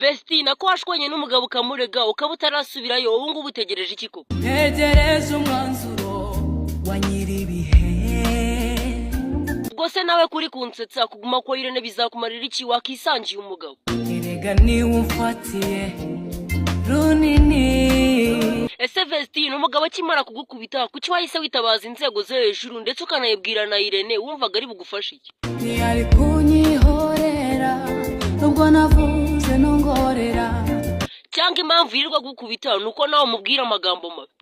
Vestina ko washwanye n'umugabo ukamurega ukaba utarasubirayo ubu ngubu utegereje iki koko? Ntegereje umwanzuro wa nyiribihe. Ubwo se nawe kuri kunsetsa kuguma ko Irene bizakumarira iki wakisangiye umugabo? Erega ni umfatiye runini. Ese Vestina umugabo akimara kugukubita kuki wahise witabaza inzego zo hejuru ndetse ukanayibwira na Irene wumvaga ari bugufasha iki? Ntiyari kunyihorera nubwo navuze nongorera. Cyangwa impamvu yirirwa gukubita nuko nawe umubwira amagambo mabi?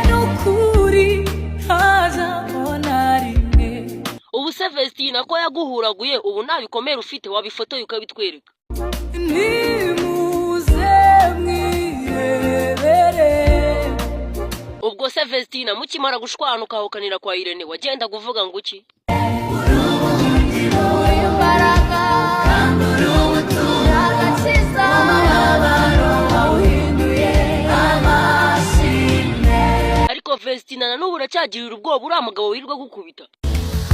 Nukuri hazabona rimwe. Ubu se Vestina ko yaguhuraguye ubu nta bikomere ufite wabifotoye ukabitwereka? Nimuze mwirebere. Ubwo se Vestina mukimara gushwana ukahokanira kwa Irene wagenda kuvuga ngo iki? Ariko Vestina na n'ubu uracyagirira ubwoba uriya mugabo wirirwa gukubita?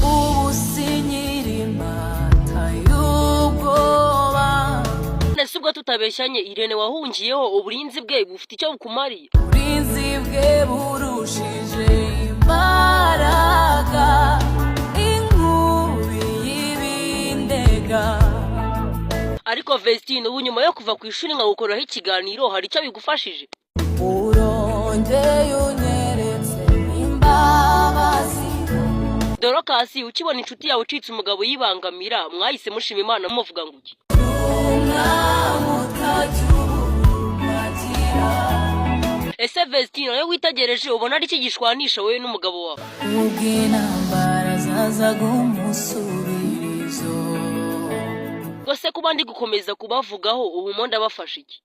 Ubu sinyiri mata y'ubwoba. Nese ubwo tutabeshyanye Irene wahungiyeho uburinzi bwe bufite icyo bukumariye? Uburinzi bwe burushije imbaraga inkubi y'ibindega. Ariko Vestina ubu nyuma yo kuva ku ishuri nkagukoraho ikiganiro hari icyo bigufashije? Urongeye unyeretse imbabazi. Dorokasi ukibona inshuti yawe ucitse umugabo yibangamira mwahise mushima Imana muvuga ngo iki? Ese Vestina yo witegereje ubona ari iki gishwanisha wowe n'umugabo wawe? Ubw'intambara zazaga umusubirizo. Gose kuba ndi gukomeza kubavugaho ubu mo ndabafasha iki?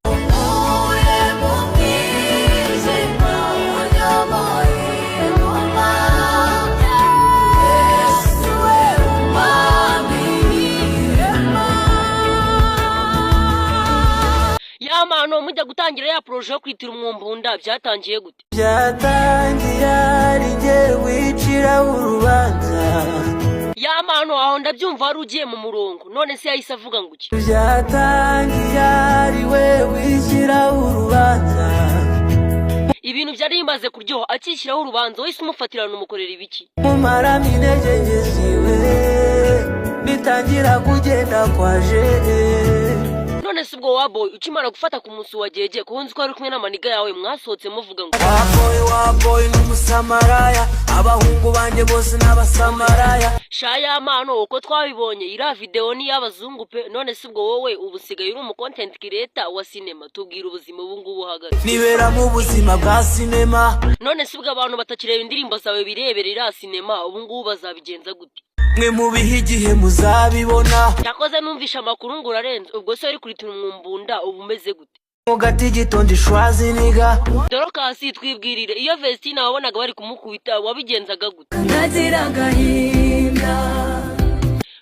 Yamano mujya gutangira ya projet yo kwitira umwumbunda byatangiye gute? Byatangiye ari jye wicira urubanza. Yamano aho ndabyumva ari ugiye mu murongo none se yahise avuga ngo iki? Byatangiye ari we wicira urubanza. Ibintu byari bimaze kuryoha akishyiraho urubanza wese umufatirana umukorera ibiki? Mumaramo intege ngeziwe bitangira kugenda kwaje. None se ubwo waboy ukimara gufata ku munsi wa jeje kuhunzi ko ari kumwe n'amaniga yawe mwasohotse muvuga ngo waboy n'umusamaraya abahungu banje bose n'abasamaraya. Shaya mano uko twabibonye ira video ni y'abazungu pe. None se ubwo wowe ubusigaye uri umu content creator wa cinema tubwira ubuzima ubu ngubu hagaze? Nibera mu buzima bwa cinema. None se ubwo abantu batakireba indirimbo zawe bireberera cinema ubu ngubu bazabigenza gute? Mwe mu bihe igihe muzabibona. Yakoze numvisha amakuru ngo urarenze ubwo se uri kuritura umwumbunda ubu umeze gute? Mugati gitondi shwazi niga. Dorokasi twibwirire iyo Vestina wabonaga bari kumukubita wabigenzaga gute? Nagira gahinda.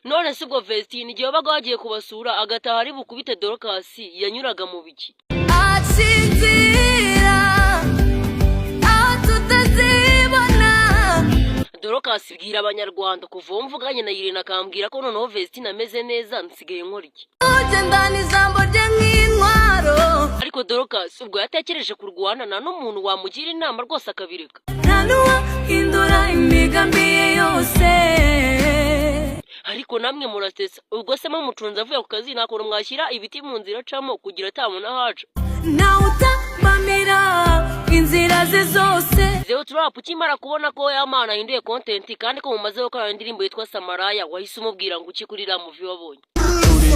None se ubwo Vestina igihe baga wagiye kubasura agataha ari bukubite Dorokasi yanyuraga mu biki? Atsinzira atutazibona. Dorokasi bwira abanyarwanda kuva mvuganye na Irene akambwira ko noneho Vestina ameze neza nsigaye nkora iki? Ugendana ijambo rye nk'intwaro. Ariko Dorokasi ubwo yatekereje kurwana na n'umuntu wamugira inama rwose akabireka? Nta n'uwahindura imigambi ye yose. Ariko namwe murasetsa ubwo se mucunza avuye ku kazi nakora mwashyira ibiti mu nzira acamo kugira atabona haca? Nawe utabamira inzira ze zose. Zeo Trap ukimara kubona ko Yamana ahinduye content kandi ko mumaze gukora indirimbo yitwa Samaraya wahise umubwira ngo uki kuri ra movie wabonye?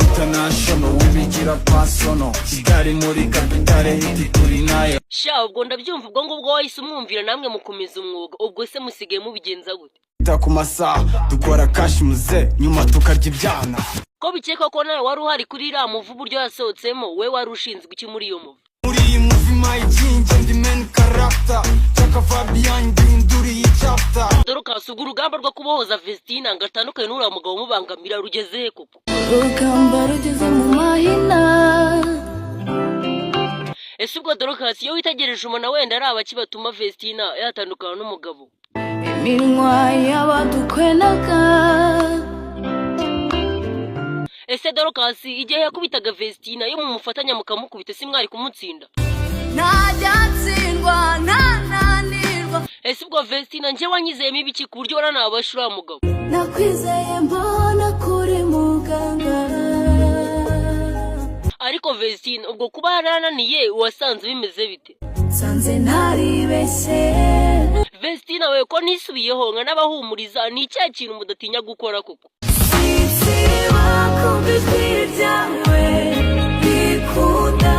International wibigira personal Kigali muri kapitale hiti kuri nayo. Sha ubwo ndabyumva ubwo ngubwo wahise umwumvira namwe mukomeza umwuga ubwo se musigaye mubigenza gute? Ku masaha dukora cash muze nyuma tukarya ibyana. Ko bikeka ko nawe wari uhari kuri ra movie uburyo yasohotsemo we wari ushinzwe iki muri iyo movie? Muri iyi movie my jinje ndi main character Chaka Fabian ndinduri chapter. Dorokasi ubwo urugamba rwo kubohoza Vestina ngatandukanye n'uriya mugabo mubangamira rugeze he koko? Urugamba rugeze mu mahina. Ese ubwo Dorokasi iyo witegereje umuntu wenda ari abaki batuma Vestina yatandukana n'umugabo? Iminwa y'abadukwenaga. ese Dorcas igihe yakubitaga Vestina yo mu mufatanya mukamukubita si mwari kumutsinda najyatsindwa nananirwa ese ubwo Vestina nje wanyizeyemo ibiki ku buryo waranabashura mugabo nakwizeye mbona kuri muganga ariko Vestina ubwo kuba yarananiye wasanze bimeze bite sanze naribeshye Vestina we ko nisubiyeho nka n'abahumuriza ni icyaha kintu mudatinya gukora koko siba kumva ijwi ryawe bikunda